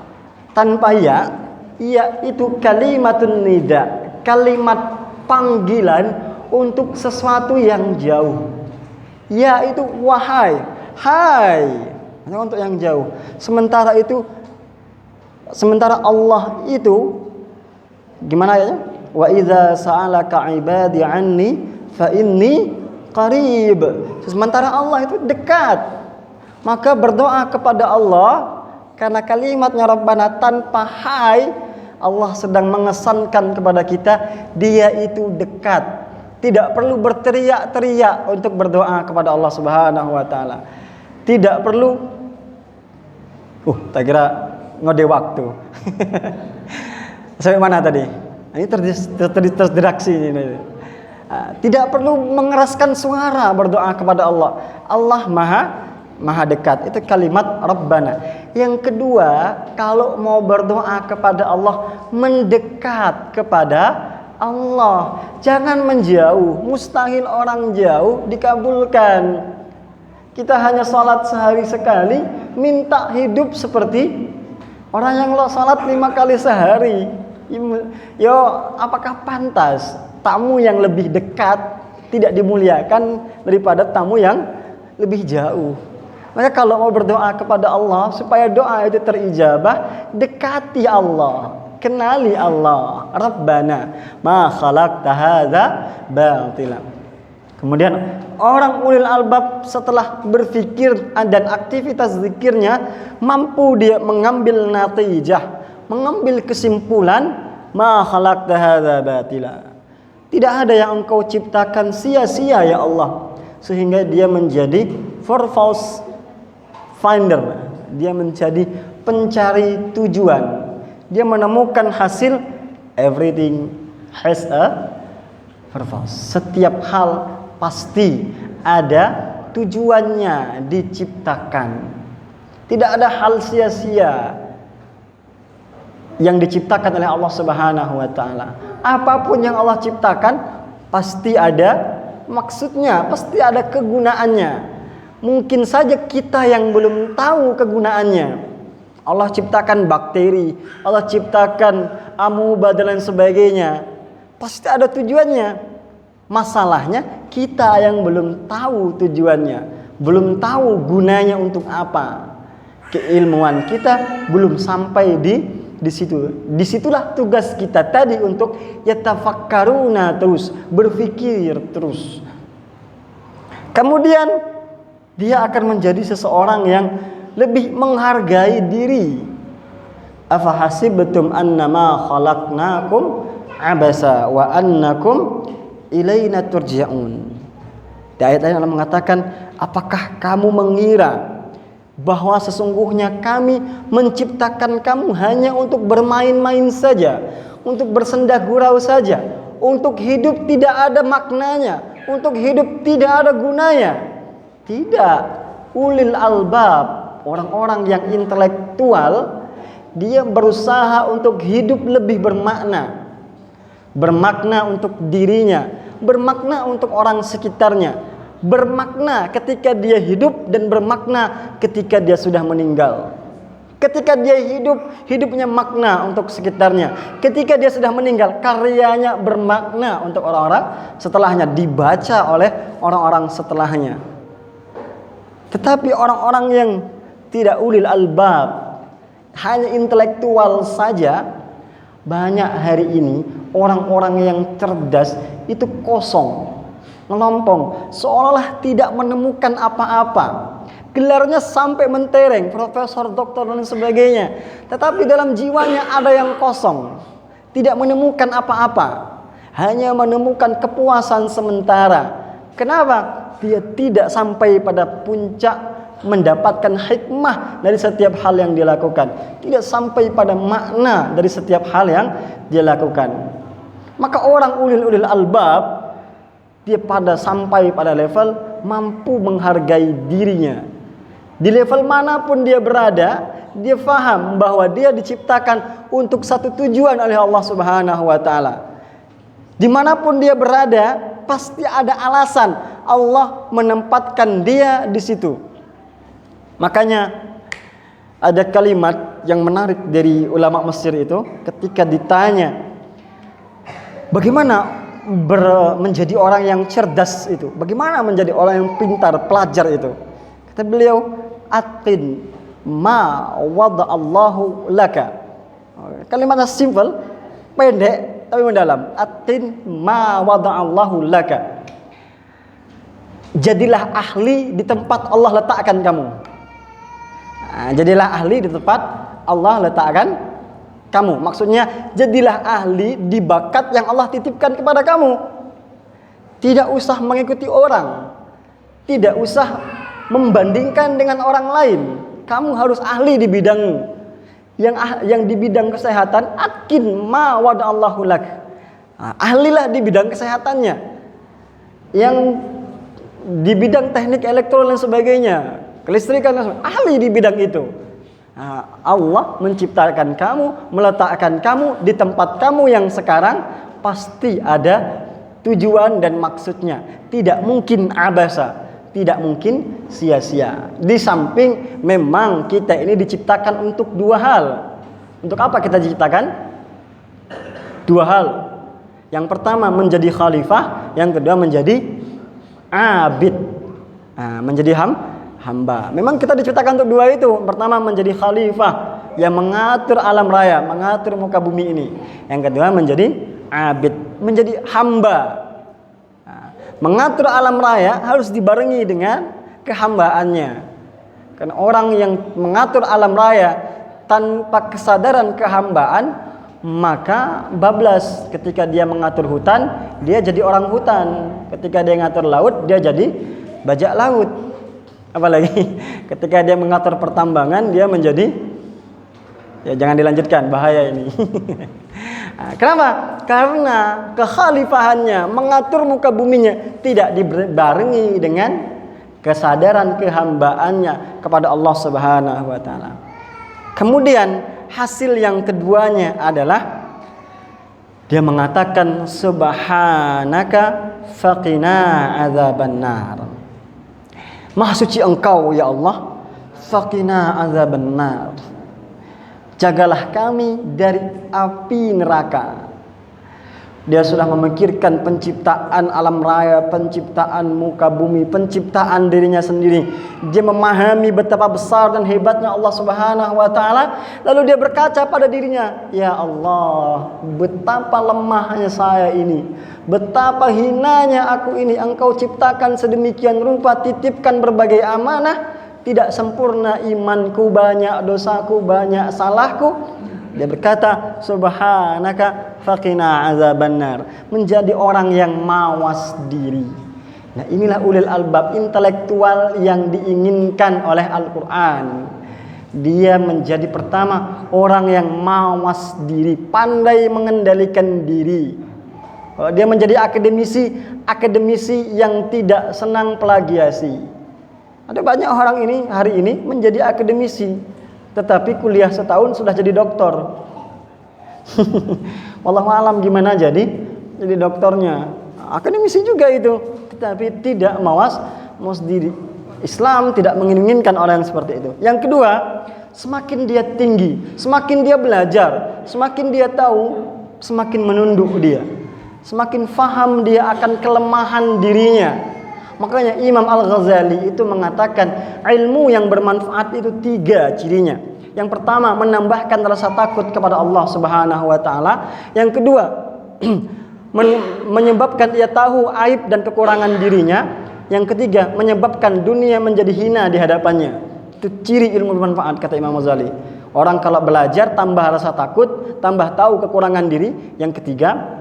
Speaker 1: Tanpa ya. Ya itu kalimatun nida, kalimat panggilan untuk sesuatu yang jauh. Ya itu wahai, hai, hanya untuk yang jauh. Sementara Allah itu gimana ya? Wa idza sa'alaka 'ibadi 'anni fa inni qarib. Sementara Allah itu dekat. Maka berdoa kepada Allah karena kalimatnya Rabbana tanpa hai, Allah sedang mengesankan kepada kita Dia itu dekat. Tidak perlu berteriak-teriak untuk berdoa kepada Allah Subhanahu wa taala. Tidak perlu tak kira ngode waktu. Sampai mana tadi? Ini terdistraksi ini. Tidak perlu mengeraskan suara berdoa kepada Allah. Allah Maha dekat. Itu kalimat Rabbana. Yang kedua, kalau mau berdoa kepada Allah, mendekat kepada Allah. Jangan menjauh. Mustahil orang jauh dikabulkan. Kita hanya sholat sehari sekali, minta hidup seperti orang yang sholat 5 kali sehari. Yo, apakah pantas tamu yang lebih dekat tidak dimuliakan daripada tamu yang lebih jauh? Maka kalau mau berdoa kepada Allah supaya doa itu terijabah, dekati Allah, kenali Allah. Rabbana ma khalaqta hadza batila. Kemudian orang ulil albab setelah berfikir dan aktivitas zikirnya mampu dia mengambil natijah, mengambil kesimpulan ma khalaqta hadza batila. Tidak ada yang engkau ciptakan sia-sia ya Allah, sehingga dia menjadi purpose finder, dia menjadi pencari tujuan. Dia menemukan hasil, everything has a purpose. Setiap hal pasti ada tujuannya diciptakan. Tidak ada hal sia-sia yang diciptakan oleh Allah Subhanahu wa taala. Apapun yang Allah ciptakan pasti ada maksudnya, pasti ada kegunaannya. Mungkin saja kita yang belum tahu kegunaannya. Allah ciptakan bakteri, Allah ciptakan amuba dan lain sebagainya. Pasti ada tujuannya. Masalahnya kita yang belum tahu tujuannya, belum tahu gunanya untuk apa. Keilmuan kita belum sampai di Disitulah tugas kita tadi untuk yatafakkaruna, terus berpikir terus. Kemudian dia akan menjadi seseorang yang lebih menghargai diri. Afahasibtum annama khalaqnakum abasa wa annakum ilaina turja'un. Di ayat lain Allah mengatakan, apakah kamu mengira bahwa sesungguhnya kami menciptakan kamu hanya untuk bermain-main saja, untuk bersenda gurau saja, untuk hidup tidak ada maknanya, untuk hidup tidak ada gunanya? Tidak. Ulil albab, orang-orang yang intelektual, dia berusaha untuk hidup lebih bermakna. Bermakna untuk dirinya, bermakna untuk orang sekitarnya, bermakna ketika dia hidup dan bermakna ketika dia sudah meninggal. Ketika dia hidup, hidupnya makna untuk sekitarnya. Ketika dia sudah meninggal, karyanya bermakna untuk orang-orang setelahnya, dibaca oleh orang-orang setelahnya. Tetapi orang-orang yang tidak ulil albab, hanya intelektual saja, banyak hari ini orang-orang yang cerdas itu kosong, melompong, seolah-olah tidak menemukan apa-apa. Gelarnya sampai mentereng, profesor, doktor dan sebagainya, tetapi dalam jiwanya ada yang kosong, tidak menemukan apa-apa, hanya menemukan kepuasan sementara. Kenapa? Dia tidak sampai pada puncak mendapatkan hikmah dari setiap hal yang dia lakukan, tidak sampai pada makna dari setiap hal yang dia lakukan. Maka orang ulil albab, dia sampai pada level mampu menghargai dirinya. Di level manapun dia berada, dia faham bahwa dia diciptakan untuk satu tujuan oleh Allah Subhanahu wa taala. Dimanapun dia berada, pasti ada alasan Allah menempatkan dia di situ. Makanya ada kalimat yang menarik dari ulama Mesir itu, ketika ditanya bagaimana menjadi orang yang cerdas itu, bagaimana menjadi orang yang pintar, pelajar itu, kata beliau, atin ma wada'allahu laka. Kalimatnya simple, pendek tapi mendalam. Atin ma wada'allahu laka. Jadilah ahli di tempat Allah letakkan kamu. Jadilah ahli di tempat Allah letakkan kamu. Maksudnya jadilah ahli di bakat yang Allah titipkan kepada kamu. Tidak usah mengikuti orang, tidak usah membandingkan dengan orang lain. Kamu harus ahli di bidangmu. Yang di bidang kesehatan, akin ma wada'allahu lak. Ahlilah di bidang kesehatannya. Yang di bidang teknik elektronik dan sebagainya, kelistrikan, ahli di bidang itu. Allah menciptakan kamu, meletakkan kamu di tempat kamu yang sekarang, pasti ada tujuan dan maksudnya. Tidak mungkin abasa, tidak mungkin sia-sia. Di samping memang kita ini diciptakan untuk dua hal. Untuk apa kita diciptakan? Dua hal. Yang pertama menjadi khalifah, yang kedua menjadi abid, menjadi hamba. Memang kita diciptakan untuk dua itu. Pertama menjadi khalifah yang mengatur alam raya, mengatur muka bumi ini. Yang kedua menjadi abid, menjadi hamba. Mengatur alam raya harus dibarengi dengan kehambaannya. Karena orang yang mengatur alam raya tanpa kesadaran kehambaan, maka bablas. Ketika dia mengatur hutan, dia jadi orang hutan. Ketika dia mengatur laut, dia jadi bajak laut. Apalagi ketika dia mengatur pertambangan, dia menjadi, ya jangan dilanjutkan, bahaya ini. Kenapa? Karena kekhalifahannya, mengatur muka buminya, tidak dibarengi dengan kesadaran kehambaannya kepada Allah Subhanahu wa taala. Kemudian hasil yang keduanya adalah dia mengatakan subhanaka faqina adzabannar. Maha suci Engkau ya Allah, faqina adzabannar. Jagalah kami dari api neraka. Dia sudah memikirkan penciptaan alam raya, penciptaan muka bumi, penciptaan dirinya sendiri. Dia memahami betapa besar dan hebatnya Allah Subhanahu wa taala. Lalu dia berkaca pada dirinya, "Ya Allah, betapa lemahnya saya ini. Betapa hinanya aku ini. Engkau ciptakan sedemikian rupa, titipkan berbagai amanah, tidak sempurna imanku, banyak dosaku, banyak salahku." Dia berkata, "Subhanaka faqina azabannar." Menjadi orang yang mawas diri. Nah, inilah ulil albab, intelektual yang diinginkan oleh Al-Quran. Dia menjadi pertama orang yang mawas diri, pandai mengendalikan diri. Kalau dia menjadi akademisi yang tidak senang plagiasi. Ada banyak orang ini hari ini menjadi akademisi, tetapi kuliah setahun sudah jadi doktor. Wallahu alam gimana jadi doktornya. Akademisi juga itu, tetapi tidak mawas diri. Islam tidak menginginkan orang yang seperti itu. Yang kedua, semakin dia tinggi, semakin dia belajar, semakin dia tahu, semakin menunduk dia. Semakin faham dia akan kelemahan dirinya. Makanya Imam Al-Ghazali itu mengatakan ilmu yang bermanfaat itu 3 cirinya. Yang pertama, menambahkan rasa takut kepada Allah Subhanahu wa taala. Yang kedua, menyebabkan ia tahu aib dan kekurangan dirinya. Yang ketiga, menyebabkan dunia menjadi hina di hadapannya. Itu ciri ilmu bermanfaat, kata Imam Ghazali. Orang kalau belajar tambah rasa takut, tambah tahu kekurangan diri. Yang ketiga,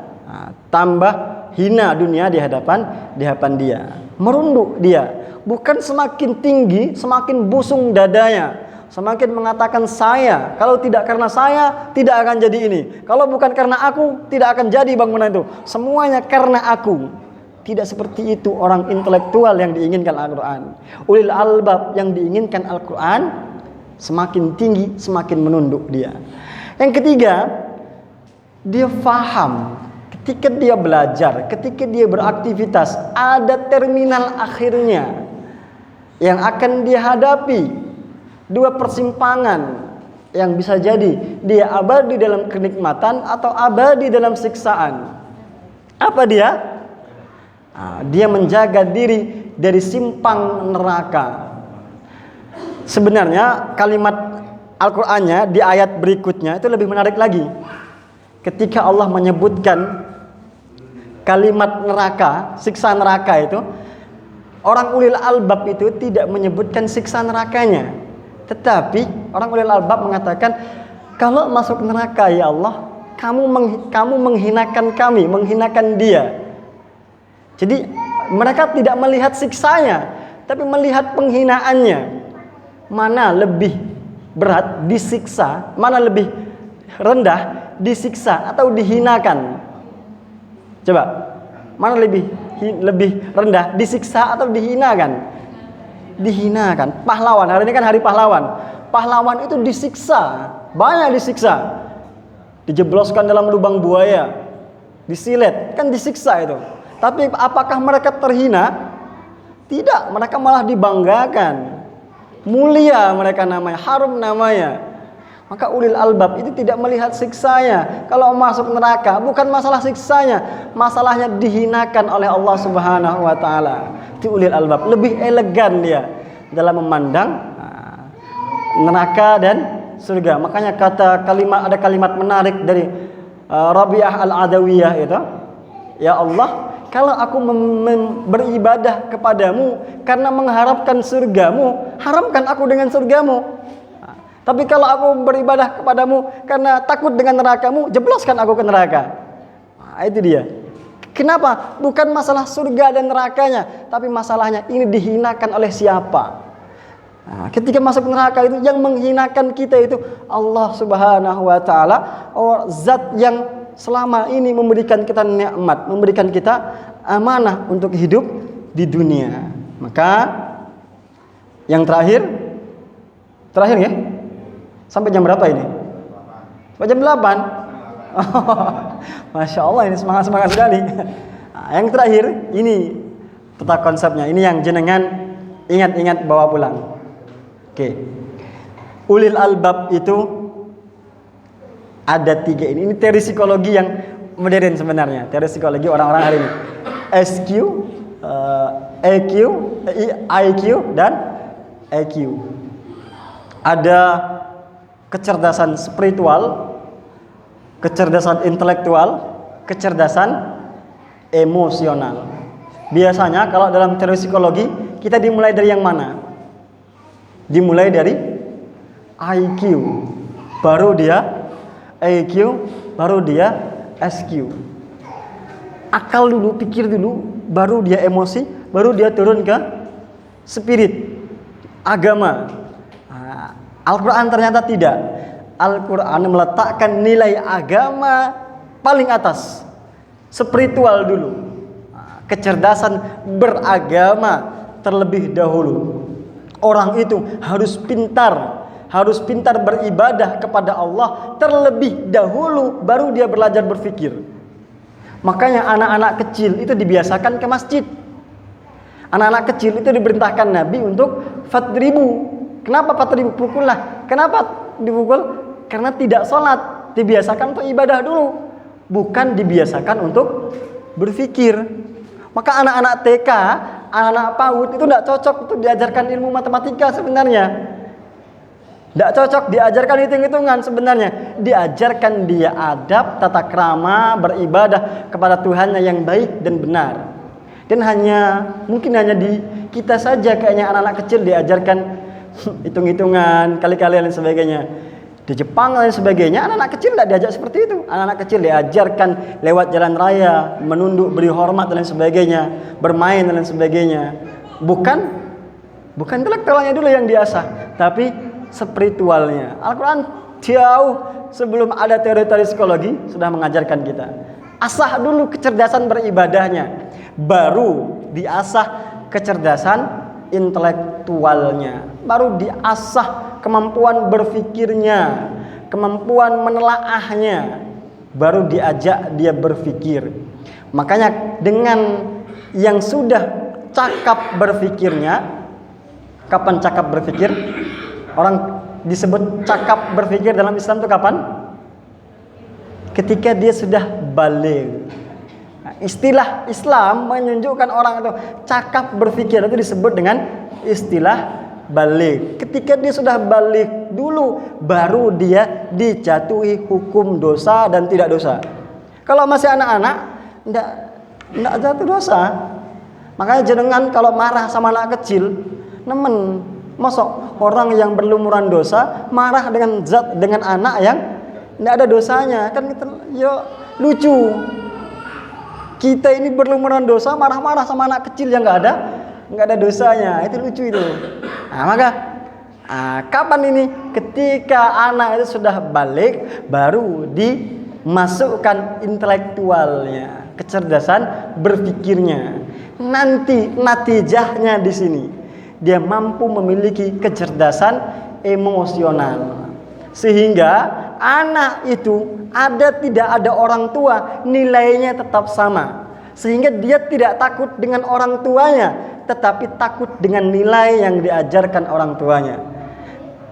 Speaker 1: tambah hina dunia di hadapan dia. Merunduk dia, bukan semakin tinggi semakin busung dadanya, semakin mengatakan saya, kalau tidak karena saya tidak akan jadi ini, kalau bukan karena aku tidak akan jadi bangunan itu, semuanya karena aku. Tidak seperti itu orang intelektual yang diinginkan Al-Quran. Ulil albab yang diinginkan Al-Quran, semakin tinggi semakin menunduk dia. Yang ketiga, dia faham. Ketika dia belajar, ketika dia beraktivitas, ada terminal akhirnya yang akan dia hadapi. 2 persimpangan yang bisa jadi dia abadi dalam kenikmatan atau abadi dalam siksaan. Apa dia? Dia menjaga diri dari simpang neraka. Sebenarnya kalimat Al-Qur'annya di ayat berikutnya itu lebih menarik lagi. Ketika Allah menyebutkan kalimat neraka, siksa neraka itu, orang ulil albab itu tidak menyebutkan siksa nerakanya. Tetapi orang ulil albab mengatakan, kalau masuk neraka ya Allah, kamu menghinakan kami, menghinakan dia. Jadi mereka tidak melihat siksanya, tapi melihat penghinaannya. Mana lebih berat disiksa, mana lebih rendah disiksa atau dihinakan? Coba, mana lebih rendah, disiksa atau dihinakan? Dihinakan. Pahlawan, hari ini kan hari pahlawan. Pahlawan itu disiksa, banyak disiksa. Dijebloskan dalam lubang buaya, disilet, kan disiksa itu. Tapi apakah mereka terhina? Tidak, mereka malah dibanggakan. Mulia mereka namanya, harum namanya. Maka ulil albab itu tidak melihat siksanya. Kalau masuk neraka bukan masalah siksanya, masalahnya dihinakan oleh Allah Subhanahu wa taala. Itu ulil albab, lebih elegan dia dalam memandang neraka dan surga. Makanya ada kalimat menarik dari Rabi'ah Al-Adawiyah itu, ya Allah, kalau aku beribadah kepadamu karena mengharapkan surgamu, haramkan aku dengan surgamu. Tapi kalau aku beribadah kepadamu karena takut dengan nerakamu, jebloskan aku ke neraka. Itu dia. Kenapa? Bukan masalah surga dan nerakanya, tapi masalahnya ini dihinakan oleh siapa? Ketika masuk neraka itu, yang menghinakan kita itu Allah Subhanahu wa taala, zat yang selama ini memberikan kita nikmat, memberikan kita amanah untuk hidup di dunia. Maka yang terakhir ya? Sampai jam berapa ini? Sampai jam 8. Masya Allah, ini semangat sekali. Yang terakhir ini tentang konsepnya. Ini yang jenengan ingat-ingat bawa pulang. Oke. Ulil albab itu ada 3 ini. Ini teori psikologi yang modern sebenarnya, teori psikologi orang-orang hari ini. SQ, EQ, IQ dan EQ. Ada kecerdasan spiritual, kecerdasan intelektual, kecerdasan emosional. Biasanya kalau dalam teori psikologi kita dimulai dari yang mana? Dimulai dari IQ, baru dia EQ, baru dia SQ. Akal dulu, pikir dulu, baru dia emosi, baru dia turun ke spirit, agama. Al-Quran ternyata tidak. Al-Quran meletakkan nilai agama paling atas, spiritual dulu, kecerdasan beragama terlebih dahulu. Orang itu harus pintar beribadah kepada Allah terlebih dahulu, baru dia belajar berpikir. Makanya anak-anak kecil itu dibiasakan ke masjid. Anak-anak kecil itu diperintahkan Nabi untuk fadribu. Kenapa fadribu? Pukullah. Kenapa dipukul? Karena tidak sholat. Dibiasakan untuk ibadah dulu, bukan dibiasakan untuk berpikir. Maka anak-anak TK, anak-anak PAUD itu tidak cocok untuk diajarkan ilmu matematika sebenarnya. Tidak cocok diajarkan hitung-hitungan sebenarnya. Diajarkan dia adab, tata krama, beribadah kepada Tuhannya yang baik dan benar. Dan mungkin hanya di kita saja kayaknya anak-anak kecil diajarkan hitung-hitungan, kali-kali dan sebagainya. Di Jepang dan sebagainya, anak-anak kecil tidak diajak seperti itu. Anak-anak kecil diajarkan lewat jalan raya, menunduk, beri hormat dan sebagainya, bermain dan sebagainya. Bukan intelektualnya dulu yang diasah, tapi spiritualnya. Al-Quran jauh sebelum ada teori-teori psikologi sudah mengajarkan kita. Asah dulu kecerdasan beribadahnya, baru diasah kecerdasan intelektualnya, baru diasah kemampuan berpikirnya, kemampuan menelaahnya, baru diajak dia berpikir. Makanya dengan yang sudah cakap berpikirnya, kapan cakap berpikir? Orang disebut cakap berpikir dalam Islam itu kapan? Ketika dia sudah baligh. Istilah Islam menunjukkan orang itu cakap berpikir itu disebut dengan istilah baligh. Ketika dia sudah baligh dulu, baru dia dijatuhi hukum dosa dan tidak dosa. Kalau masih anak-anak, tidak jatuh dosa. Makanya jenengan kalau marah sama anak kecil, nemen, masuk orang yang berlumuran dosa marah dengan anak yang tidak ada dosanya, kan kita lucu. Kita ini berlumuran dosa, marah-marah sama anak kecil yang nggak ada dosanya, itu lucu itu. Nah, maka kapan ini? Ketika anak itu sudah balik, baru dimasukkan intelektualnya, kecerdasan berpikirnya. Nanti natijahnya di sini dia mampu memiliki kecerdasan emosional, sehingga anak itu tidak ada orang tua, nilainya tetap sama. Sehingga dia tidak takut dengan orang tuanya, tetapi takut dengan nilai yang diajarkan orang tuanya.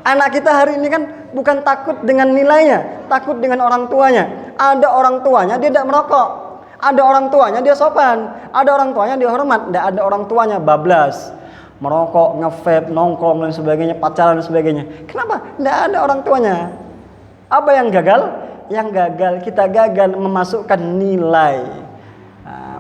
Speaker 1: Anak kita hari ini kan bukan takut dengan nilainya, takut dengan orang tuanya. Ada orang tuanya dia tidak merokok, ada orang tuanya dia sopan, ada orang tuanya dia hormat. Tidak ada orang tuanya bablas, merokok, nge-vape, nongkrong dan sebagainya, pacaran dan sebagainya. Kenapa? Tidak ada orang tuanya. Apa yang gagal? Yang gagal, kita gagal memasukkan nilai.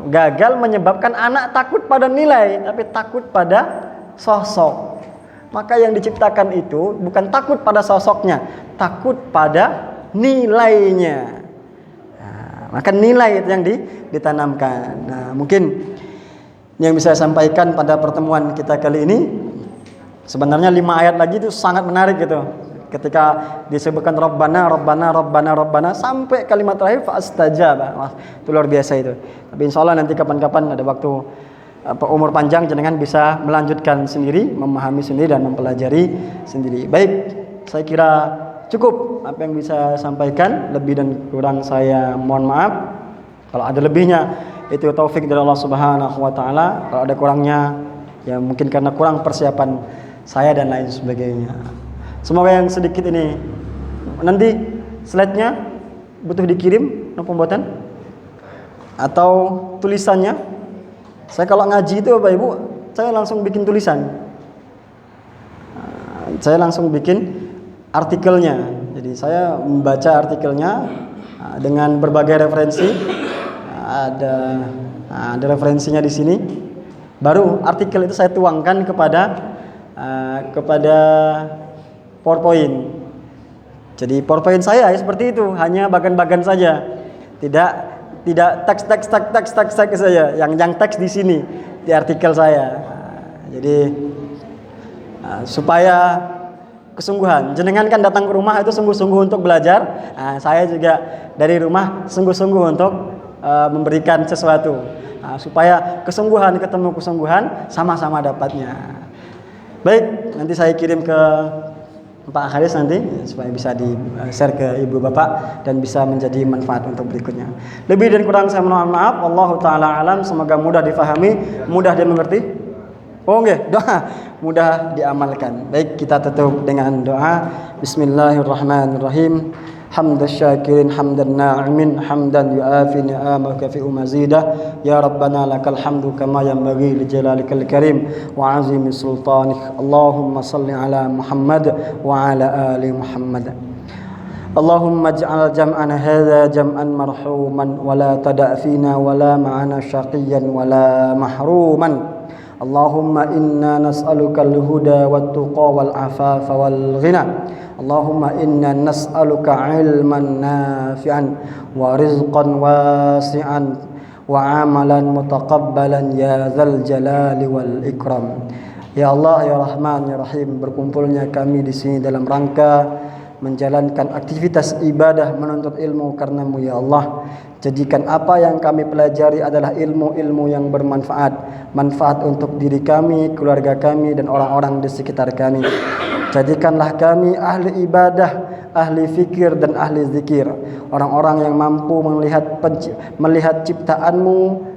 Speaker 1: Gagal menyebabkan anak takut pada nilai, tapi takut pada sosok. Maka yang diciptakan itu bukan takut pada sosoknya, takut pada nilainya. Maka nilai itu yang ditanamkan. Mungkin yang bisa saya sampaikan pada pertemuan kita kali ini, sebenarnya 5 ayat lagi itu sangat menarik gitu. Ketika disebutkan Rabbana, Rabbana, Rabbana, Rabbana sampai kalimat terakhir fa'astajaba. Wah, itu luar biasa itu. Tapi insya Allah nanti kapan-kapan ada waktu umur panjang jenengan bisa melanjutkan sendiri, memahami sendiri dan mempelajari sendiri. Baik, saya kira cukup apa yang bisa saya sampaikan. Lebih dan kurang saya mohon maaf. Kalau ada lebihnya itu taufik dari Allah Subhanahu wa taala. Kalau ada kurangnya ya mungkin karena kurang persiapan saya dan lain sebagainya. Semoga yang sedikit ini nanti slide-nya butuh dikirim no pembuatan atau tulisannya. Saya kalau ngaji itu Bapak Ibu, saya langsung bikin tulisan. Saya langsung bikin artikelnya. Jadi saya membaca artikelnya dengan berbagai referensi. Ada referensinya di sini. Baru artikel itu saya tuangkan kepada PowerPoint. Jadi PowerPoint saya seperti itu, hanya bagan-bagan saja. Tidak teks saja. Yang teks di sini di artikel saya. Jadi supaya kesungguhan. Jenengan kan datang ke rumah itu sungguh-sungguh untuk belajar. Saya juga dari rumah sungguh-sungguh untuk memberikan sesuatu. Supaya kesungguhan ketemu kesungguhan, sama-sama dapatnya. Baik, nanti saya kirim ke Pak Haris nanti supaya bisa di-share ke Ibu Bapak dan bisa menjadi manfaat untuk berikutnya. Lebih dan kurang saya mohon maaf. Wallahu taala alam. Semoga mudah difahami, mudah dimengerti. Oh nggih, doa mudah diamalkan. Baik, kita tutup dengan doa. Bismillahirrahmanirrahim. Hamdan syakirin hamdan na'imin hamdan yu'afi ni'amaka fi mazidah ya rabbana lakal hamdu kama yanbaghi li jalalikal karim wa 'azimi sultanik. Allahumma salli ala Muhammad wa ala ali Muhammad. Allahumma ij'al jam'ana hadza jam'an marhuman wa la tada' fina wa la ma'ana syaqiyyan wa la mahruman. Allahumma inna nas'aluka al-huda wat-tuqa wal-'afafa wal-ghina. Allahumma inna nas'aluka ilman nafi'an wa rizqan wasi'an wa amalan mutaqabbalan ya dzal jalali wal ikram. Ya Allah, ya Rahman, ya Rahim, berkumpulnya kami di sini dalam rangka menjalankan aktivitas ibadah menuntut ilmu karenamu ya Allah. Jadikan apa yang kami pelajari adalah ilmu-ilmu yang bermanfaat, manfaat untuk diri kami, keluarga kami dan orang-orang di sekitar kami. Jadikanlah kami ahli ibadah, ahli fikir dan ahli zikir, orang-orang yang mampu melihat ciptaanmu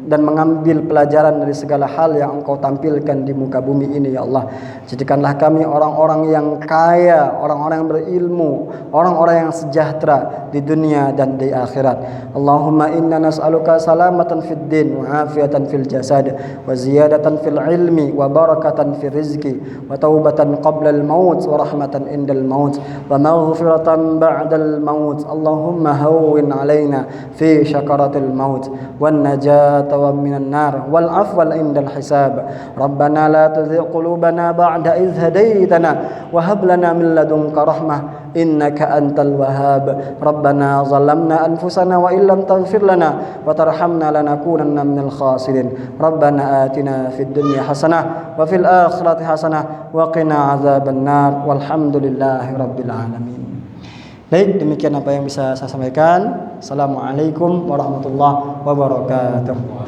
Speaker 1: dan mengambil pelajaran dari segala hal yang Engkau tampilkan di muka bumi ini ya Allah. Jadikanlah kami orang-orang yang kaya, orang-orang yang berilmu, orang-orang yang sejahtera di dunia dan di akhirat. Allahumma inna nas'aluka salamatan fid din wa afiatan fil jasad wa ziyadatan fil ilmi wa barakatan fil rizqi wa taubatan qabla al maut wa rahmatan indal maut wa maghfiratan ba'dal maut. Allahumma hawwin alaina fi syakaratil maut wan najat ومن النار والعفو عند الحساب. ربنا لا تزغ قلوبنا بعد إذ هديتنا وهب لنا من لدنك رحمة إنك أنت الوهاب. ربنا ظلمنا أنفسنا وإن لم تغفر لنا وترحمنا لنكونن من الخاسرين. ربنا آتنا في الدنيا حسنة وفي الآخرة حسنة وقنا عذاب النار والحمد لله رب العالمين. Baik, demikian apa yang bisa saya sampaikan. Assalamualaikum warahmatullahi wabarakatuh.